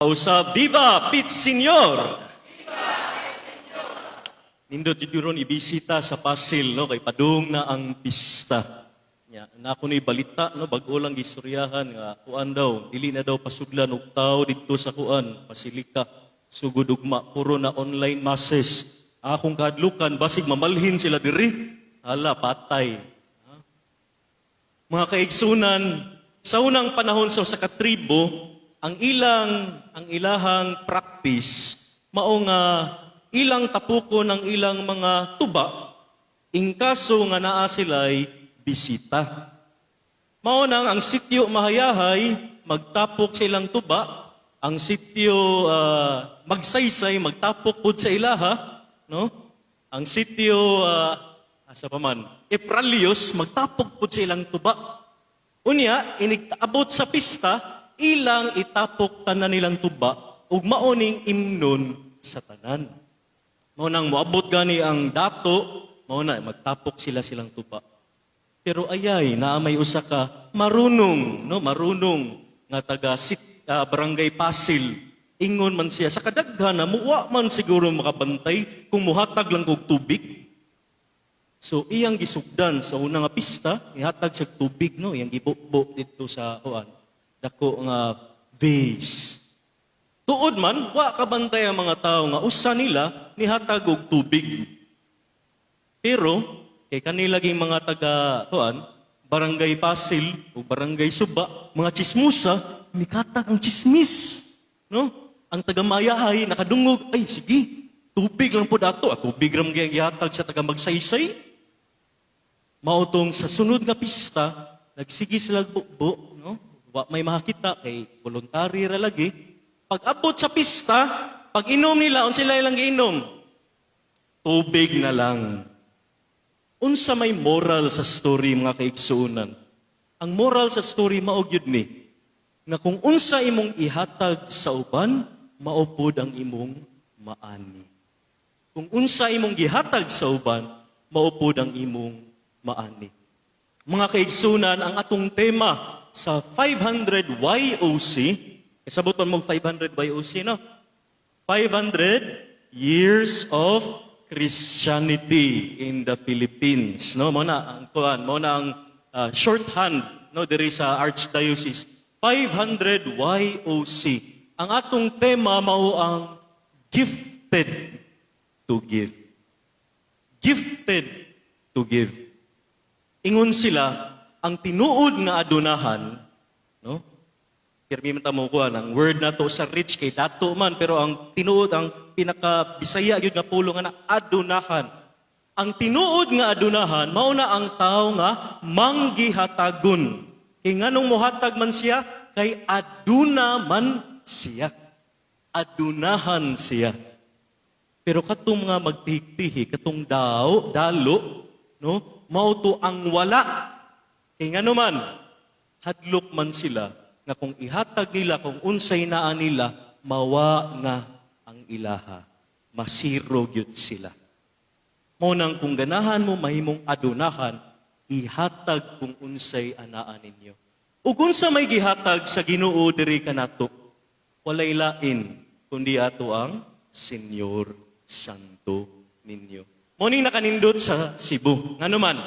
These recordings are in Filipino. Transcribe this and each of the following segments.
Pausa, Viva Pit Senior! Nindot juduron ibisita sa Pasil, no? Kay padung na ang pista. Nya, na ako ni balita, no? Bago lang gistoryahan nga, kuan daw, dili na daw pasudlan og tao dito sa kuan, Pasilika, sugod ugma, puro na online masses. Akong kadlukan, basig mamalhin sila diri, hala, patay. Mga kaigsunan, sa unang panahon sa katribo, ang ilahang practice, mao nga ilang tapuko ng ilang mga tuba, ingkaso nga naa sila'y bisita. Mao nang ang sityo mahayahay, magtapok sa ilang tuba, ang sityo magsaysay, magtapok pud sa ilaha, no? Ang sityo asa pa man, Epralios, magtapok pud sa ilang tuba. Unya, inigtaabot sa pista, ilang itapok tanan nilang tuba, ug maoning imnon sa tanan. Mao nang moabot gani ang dato, mao na magtapok silang tuba. Pero ayay naa may usa ka marunong, no, marunong nga taga barangay Pasil. Ingon man siya sa kadaghan na muwa man siguro makabantay kung muhatag lang kog tubig. So iyang gisugdan sa unang nga pista, ihatag siya tubig, no, iyang gibukbo dito sa kuan, dako nga vase. Tuod man, wa kabantay ang mga tao nga usa nila nihatag og tubig. Pero kay kanila ging mga taga kuan, barangay Pasil o barangay Suba, mga chismusa, nikatag ang chismis, no? Ang taga Mayahay nakadungog, ay sige, tubig lang po dato, tubig ram gyang gihatag sa taga Magsaysay. Mautong sa sunod nga pista, nagsigi sila bukbo, no? Wa may makakita kay voluntary ra lagi. Pag abot sa pista, pag inom nila, sila ilang giinom? Tubig na lang. Unsa may moral sa story, mga kaigsuunan? Ang moral sa story, maog yun ni, nga kung unsa imong ihatag sa uban, maupod ang imong maani. Kung unsa imong gihatag sa uban, maupod ang imong maani. Mga kaigsunan, ang atong tema sa 500 YOC, kasabot man mong 500 YOC, no? 500 years of Christianity in the Philippines, no? Muna ang shorthand, no, diri sa Archdiocese. 500 YOC. Ang atong tema mao ang gifted to give. Gifted to give. Ingon sila, ang tinuod nga adunahan, no? Pirmi man ta mo kuan ang word nato sa rich kay dato man, pero ang tinuod, ang pinaka Bisaya gyud nga pulo nga na adunahan. Ang tinuod nga adunahan mao na ang tao nga manggihatagon. Kay nganong mohatag man siya, kay aduna man siya. Adunahan siya. Pero katong nga magtihik-tihi, katong dalo, no? Mao to ang wala. Kay ngano man, hadlok man sila nga kung ihatag nila, kung unsay naa nila, mawa na ang ilaha. Masiro gyud sila. Mao nang kung ganahan mo mahimong adunahan, ihatag kung unsay anaa ninyo. Ug unsa may gihatag sa Ginoo diri kanato, walay lain kundi ato ang Senyor Santo ninyo. Mao ning nakanindot sa Cebu. Ngano man,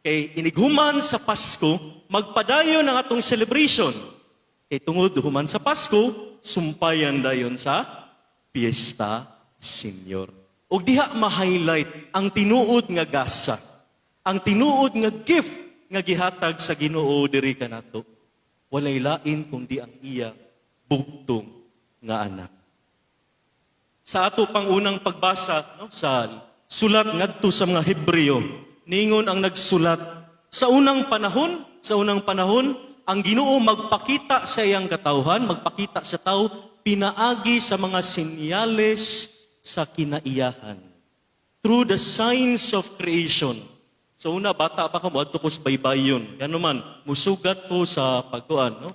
kay inighuman sa Pasko, magpadayon ang atong celebration. Kay tungod human sa Pasko, sumpayan dayon sa Fiesta Senior. Ug diha ma-highlight ang tinuod nga gasa, ang tinuod nga gift nga gihatag sa Ginoo diri kanato. Walay lain kundi ang iya bugtong nga anak. Sa ato pang unang pagbasa, no, sa sulat ngadto sa mga Hebreo, ningon ang nagsulat, sa unang panahon, ang Ginoo magpakita sa iyang katawhan, magpakita sa tao, pinaagi sa mga senyales sa kinaiyahan. Through the signs of creation. So una, bata pa ka mo, adto ko sa baybayon. Gano man, musugat ko sa pagkuan, no?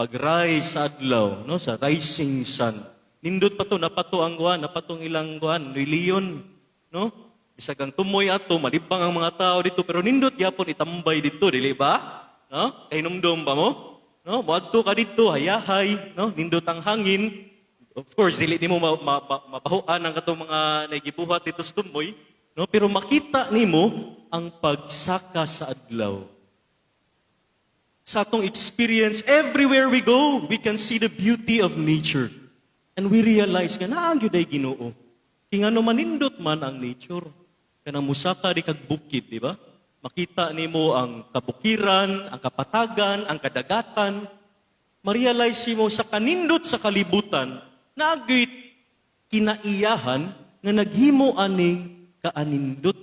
Pag-rise sa adlaw, no? Sa rising sun. Nindot pa to, napato ang kuan, napatong ilang kuan, niliyon, no? Bisag ang tumoy ato, malibang ang mga tao dito, pero nindot yapon itambay dito, dili ba? No? Kay numdum pa mo? No? Moadto ka dito, hayahay, no? Nindot ang hangin, Of course, dili nimo mabahuan ang katong mga nagibuhat dito sa tumoy, no? Pero makita nimo ang pagsaka sa adlaw. Sa atong experience, everywhere we go, we can see the beauty of nature. And we realize nga naang gyud ay Ginoo. Kingano manindot man ang nature. Kanang musaka di kag bukid, di ba? Makita nimo ang kabukiran, ang kapatagan, ang kadagatan. Ma-realize mo sa kanindot sa kalibutan na agit kinaiyahan nga naghimo aning kaanindot.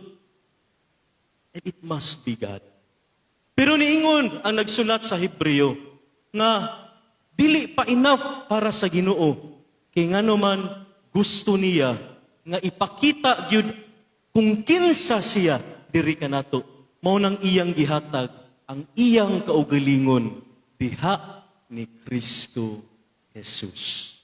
And it must be God. Pero niingon ang nagsulat sa Hebreo nga dili pa enough para sa Ginoo. Kay ngano man gusto niya nga ipakita gyud kung kinsa siya diri kanato. Mao nang iyang gihatag ang iyang kaugalingon diha ni Kristo Jesus.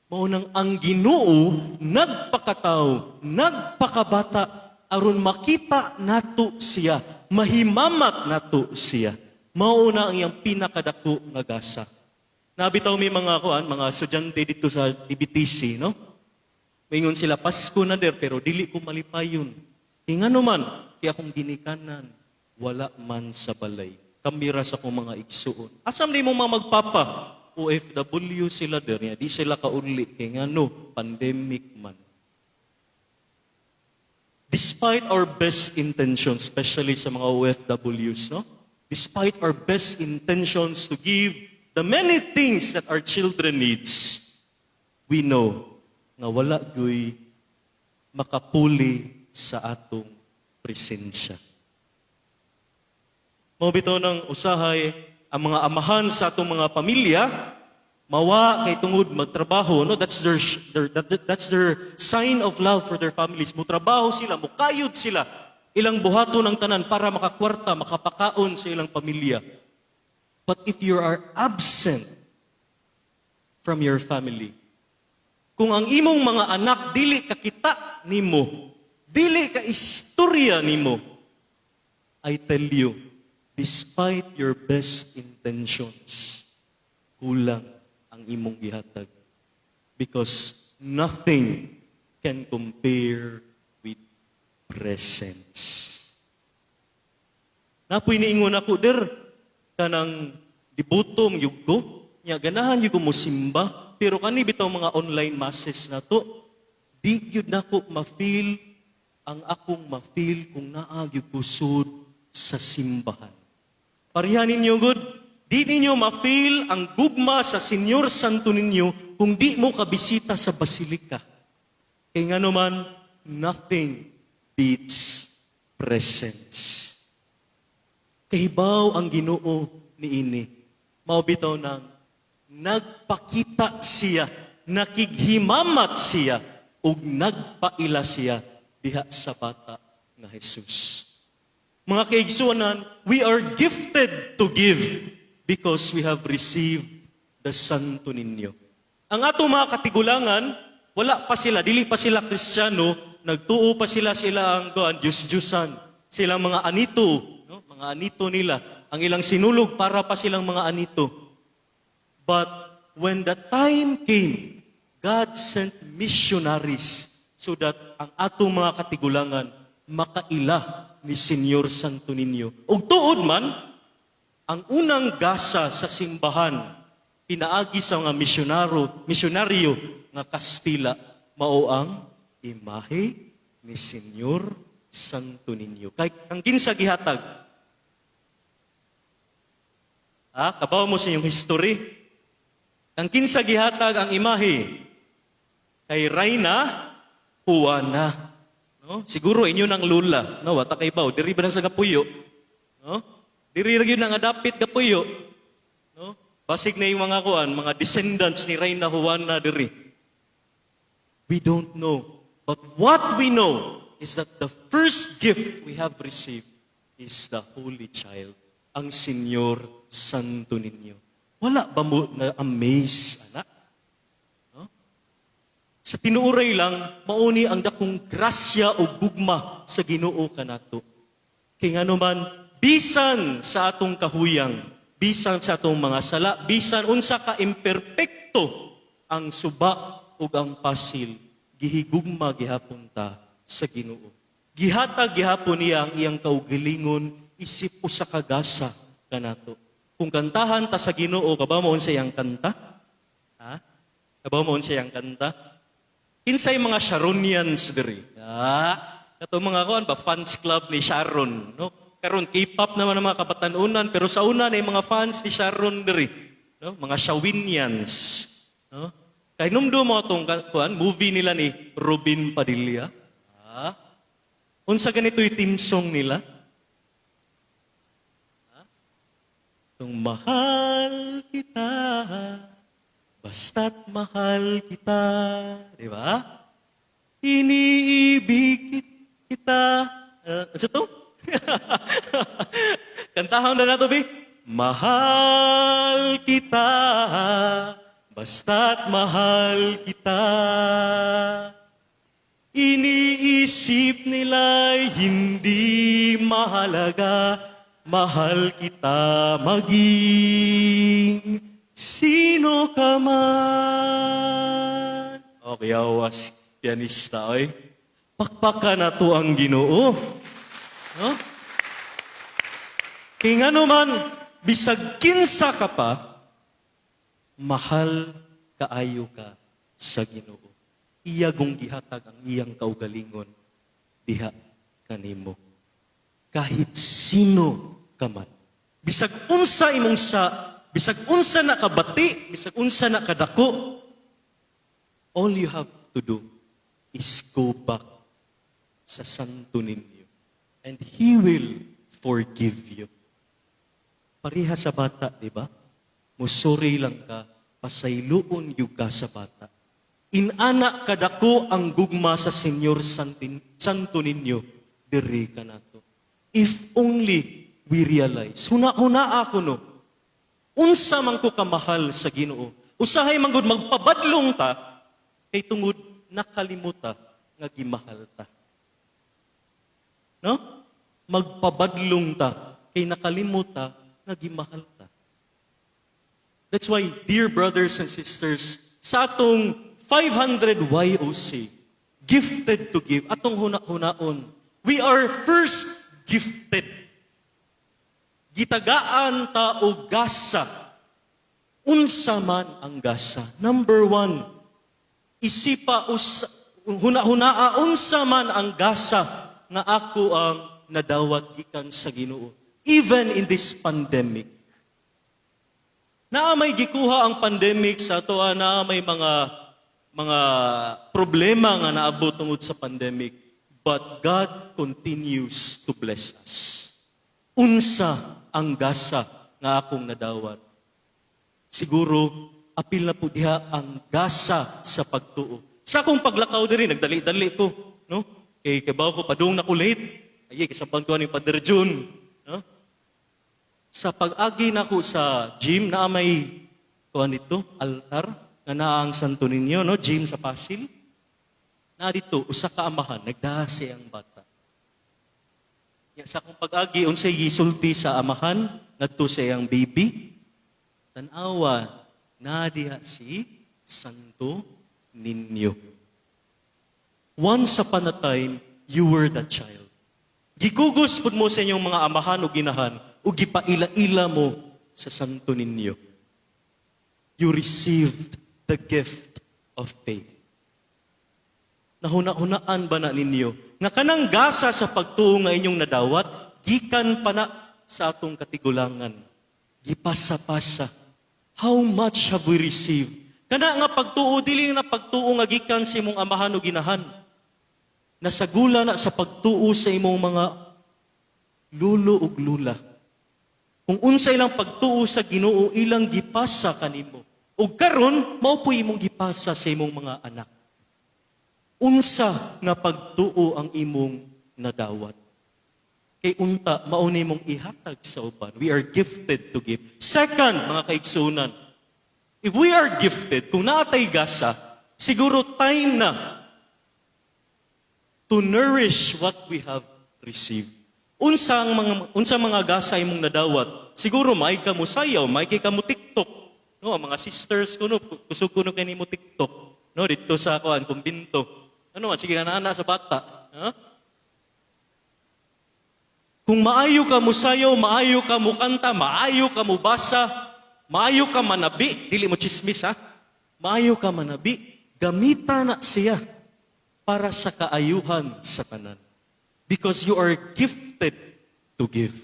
Mao nang ang Ginoo nagpakataw, nagpakabata aron makita nato siya, mahimamat nato siya. Mao na ang iyang pinakadako nga gasa. Nabitaw mi mga estudyante dito sa DBTC, no? Maingon sila Pasko na der pero dili ko malipayon. Ingano man kaya akong ginikanan wala man sa balay. Kamira sa kong mga igsuon. Asam di mo magpapa? OFW sila der niya. Di sila kauli. Kaya ngano, pandemic man. Despite our best intentions, especially sa mga OFWs, no? Despite our best intentions to give the many things that our children needs, we know nga wala gyoy makapuli sa atong presensya. Mao bitaw ng usahay ang mga amahan sa atong mga pamilya mawa kay tungod magtrabaho, no? That's their sign of love for their families. Mutrabaho sila, mukayod sila, ilang buhaton ng tanan para makakwarta, makapakaon sa ilang pamilya. But if you are absent from your family, kung ang imong mga anak dili kakita nimo, dili ka istorya nimo, I tell you, despite your best intentions, kulang ang imong gihatag. Because nothing can compare with presence. Napoy niingon ako, der, kanang dibutom yugo, nya ganahan yugo mo simba, pero kani bitaw mga online masses na to, di yun nako ma-feel ang akong ma-feel kung naag yung kusod sa simbahan. Parihan ninyo, good, di ninyo ma-feel ang gugma sa Senyor Santo ninyo kung di mo kabisita sa basilika. Kaya nga naman, nothing beats presence. Kahibaw ang Ginoo niini. Maubitaw nang nagpakita siya, nakighimamat siya, ug nagpaila siya diha sa bata nga Jesus. Mga kaigsuanan, we are gifted to give because we have received the Santo ninyo. Ang atong mga katigulangan, wala pa sila, dili pa sila Kristiyano, nagtuo pa sila ang Diyos-Diyusan, silang mga anito, no? Mga anito nila, ang ilang sinulog para pa silang mga anito. But when the time came, God sent missionaries so that ang atong mga katigulangan makaila ni Senyor Santo Niño. Ug tuod man, ang unang gasa sa simbahan, pinaagi sa mga misyonaryo nga Kastila, mao ang imahe ni Senyor Santo Niño. Kay ang kinsa gihatag? Kabaw mo sa inyong history. Ang kinsa gihatag ang imahe? Kay Reyna Juana. No? Siguro inyo ng lula. No? Wata kay baw. Diri ba na sa gapuyo? No? Diri ra gyud nang adapit gapuyo. No? Basig na yung mga descendants ni Reyna Juana diri. We don't know. But what we know is that the first gift we have received is the Holy Child, ang Senyor Santo Niño. Wala ba mo na-amaze, anak? No? Sa tinuuray lang, mauni ang dakong grasya o gugma sa Ginoo kanato. Kaya nga naman, bisan sa atong kahuyang, bisan sa atong mga sala, bisan unsa ka imperpekto ang suba ug ang pasil gihigugma gihapon ta sa Ginoo. Gihatag gihapon niya ang iyang kaugalingon isip usa ka gasa kanato. Kung kantahan ta sa Ginoo, kabaw mo unsa iyang kanta? Ha? Kabaw mo unsa iyang kanta? Kinsay mga Sharonians diri? Kato mga kuan ba fans club ni Sharon, no? Karon K-pop naman ang mga kabatanunan, pero sa una na mga fans ni Sharon diri, no? Mga Shawinians, no? Kay numdo mo atong kuan movie nila ni Robin Padilla. Unsa ganito yung team song nila? Kung mahal kita, basta't mahal kita, di ba? Iniibig kita. Ano to? Kantahan na nato, Bi. Mahal kita, basta't mahal kita. Iniisip nila'y hindi mahalaga. Mahal kita maging sino ka man. Okay, awas, pianista, oy. Pakpakan na to ang Ginoo. No? Kaya nga naman, bisag kinsa ka pa, mahal kaayo ka sa Ginoo. Iya gong gihatag ang iyang kaugalingon, diha kanimo. Kahit sino ka man. Bisag unsa imong bisag unsa na kabati, bisag unsa na kadako, all you have to do is go back sa santo ninyo. And He will forgive you. Pareha sa bata, di ba? Musuri lang ka, pasayloon yung ka sa bata. Inana kadako ang gugma sa Senyor santo ninyo, diri ka nato. If only we realize, huna ako no, unsa man ko kamahal sa Ginoo, usahay man gud magpabadlong ta, kay tungod nakalimuta nga gimahal ta. No? Magpabadlong ta, kay nakalimuta nga gimahal ta. That's why, dear brothers and sisters, sa atong 500 YOC, gifted to give, atong huna-hunaon, we are first gifted. Gitagaan ta og gasa. Unsa man ang gasa. Number 1, isipa huna-hunaa unsa man ang gasa nga ako ang nadawat gikan sa Ginoo. Even in this pandemic. Naa may gikuha ang pandemic sa ato, naa may mga problema nga naabot tungod sa pandemic. But God continues to bless us. Unsa ang gasa nga akong nadawat? Siguro, apil na po diha ang gasa sa pagtuo. Sa akong paglakaw diri, nagdali-dali ko. No? Kabaw ko, padung na ko late. Ay, kasampang ko ni Padre June. No? Sa pag-agi na ko sa gym, na may kuhan dito, altar, na naang Santo Niño, no? Gym sa Pasil. Na dito, usa ka amahan, nagdase ang bata. Sa akong pag-agi, unsay gisulti sa amahan, ngadto sa iyang baby, tanawa, na diha si Santo Niño. Once upon a time, you were that child. Gigugos pud mo sa inyong mga amahan o ginahan, o gipaila-ila mo sa Santo Niño. You received the gift of faith. Nahuna-hunaan ba na ninyo? Nga kanang gasa sa pagtuo nga inyong nadawat, gikan pa na sa atong katigulangan. Gipasa-pasa. How much have we received? Kana nga pagtuo, dili na pagtuo nga gikan sa imong amahan o ginahan. Nasagula na sa pagtuo sa imong mga lulo ug lula. Kung unsa ilang pagtuo sa Ginoo, ilang gipasa kanimo. Ug karon, mao po imong gipasa sa imong mga anak. Unsa nga pagtuo ang imong nadawat. Kay unta, mauni mong ihatag sa uban. We are gifted to give. Second, mga kaigsunan, if we are gifted, kung naatay gasa, siguro time na to nourish what we have received. Unsa mga gasa imong nadawat? Siguro may ka mo sayaw, may kay ka mo TikTok. No, mga sisters ko no, kusog ko no kanimo TikTok. no, dito sa kuan kumbinto. Ano man sige ana sa bata, ha? Kung maayo ka mo sayaw, maayo ka mo kanta, maayo ka mo basa, maayo ka manabi, dili mo chismis ha. Maayo ka manabi, gamita na siya para sa kaayuhan sa tanan. Because you are gifted to give.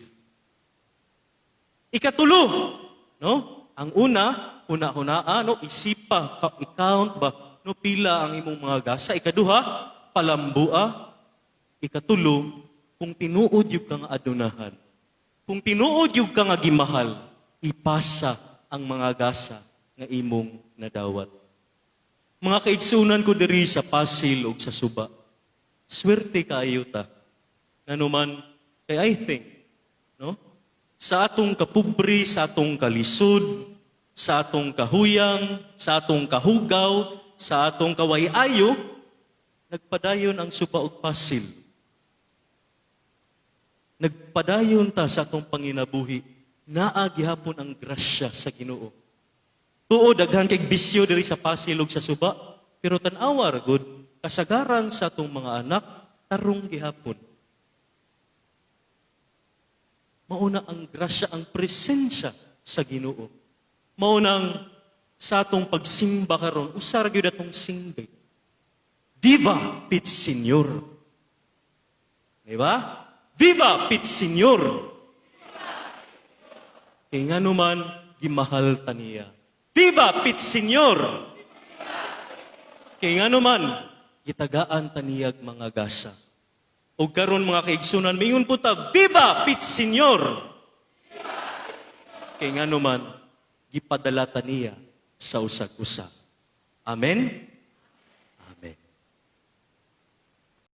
Ikatulo, no? Ang una-hunaan, no, isipa, i-count ba, no, pila ang imong mga gasa. Ikaduha, palambua. Ikatulo, kung tinuod yung ka nga adunahan, kung tinuod yung ka nga gimahal, ipasa ang mga gasa nga imong nadawat. Mga kaigsunan ko diri sa Pasil o sa Suba, swerte kaayo ta. Nanuman, kay I think, no? Sa atong kapubri, sa atong kalisod, sa atong kahuyang, sa atong kahugaw, sa atong kawayayo, nagpadayon ang Suba ug Pasil. Nagpadayon ta sa atong panginabuhi, naa gihapon ang grasya sa Ginoo. Tuo daghan kay bisyo diri sa Pasil ug sa Suba, pero tan-awa ra gud kasagaran sa atong mga anak tarong gihapon. Mauna ang grasya, ang presensya sa Ginoo. Maunang sa atong pagsimba karon, usar gyud atong singgay. Viva Pit Señor. Diba? Viva Pit Señor. Kaya nga naman, gimahal ta niya. Viva Pit Señor. Kaya nga naman, gitagaan ta niyag mga gasa. O karon mga kaigsunan, mingon po ta, Viva Pit Señor! Kaya nga naman, gipadala ta niya sa usag-usa. Amen?